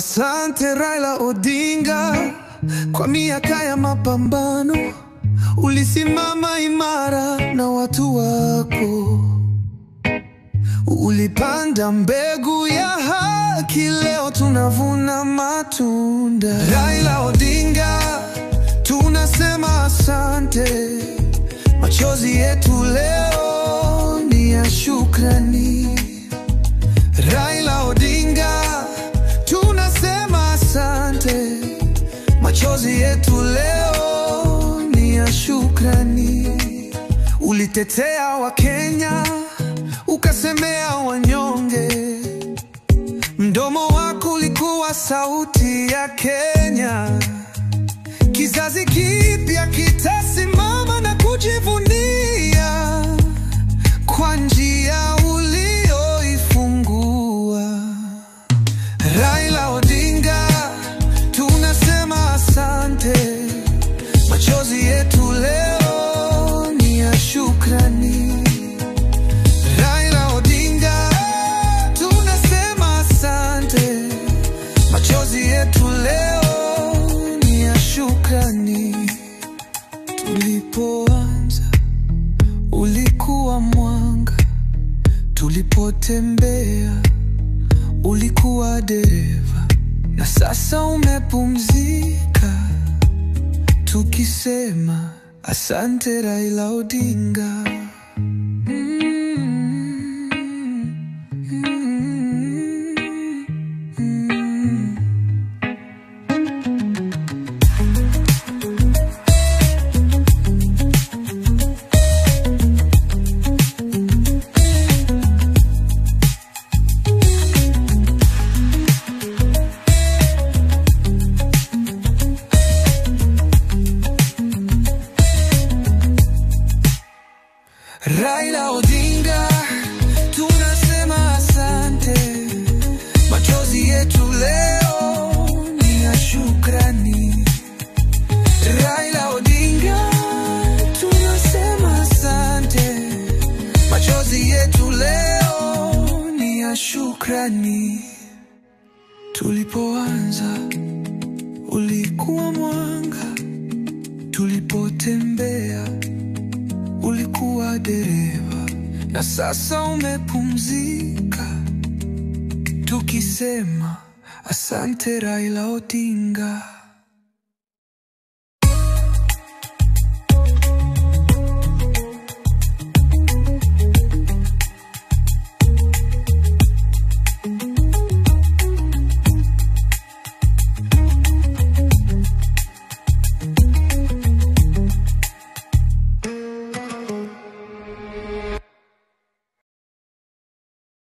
Asante Raila Odinga, kwa miaka ya mapambano ulisimama imara na watu wako. Ulipanda mbegu ya haki, leo tunavuna matunda. Raila Odinga, tunasema asante. Machozi yetu leo ni ya shukrani. Raila Odinga, tunasema asante. Machozi yetu leo ni ya shukrani. Ulitetea Wakenya, ukasemea wanyonge. Mdomo wako ulikuwa sauti ya Kenya. Kizazi kipya kitasimama na kujivunia kwa njia ulioifungua. Raila Odinga, tunasema asante. Machozi yetu leo ni ya shukrani. Raila Odinga, tunasema asante. Machozi yetu leo ni ya shukrani. Tulipoanza ulikuwa mwanga, tulipotembea ulikuwa dereva, na sasa umepumzika, tukisema asante Raila Odinga. Raila Odinga, tunasema asante. Machozi yetu leo ni ya shukrani. Raila Odinga, tunasema asante. Machozi yetu leo ni ya shukrani. Tulipoanza ulikuwa mwanga, tulipotembea ulikuwa dereva, na sasa umepumzika, tukisema asante Raila Odinga.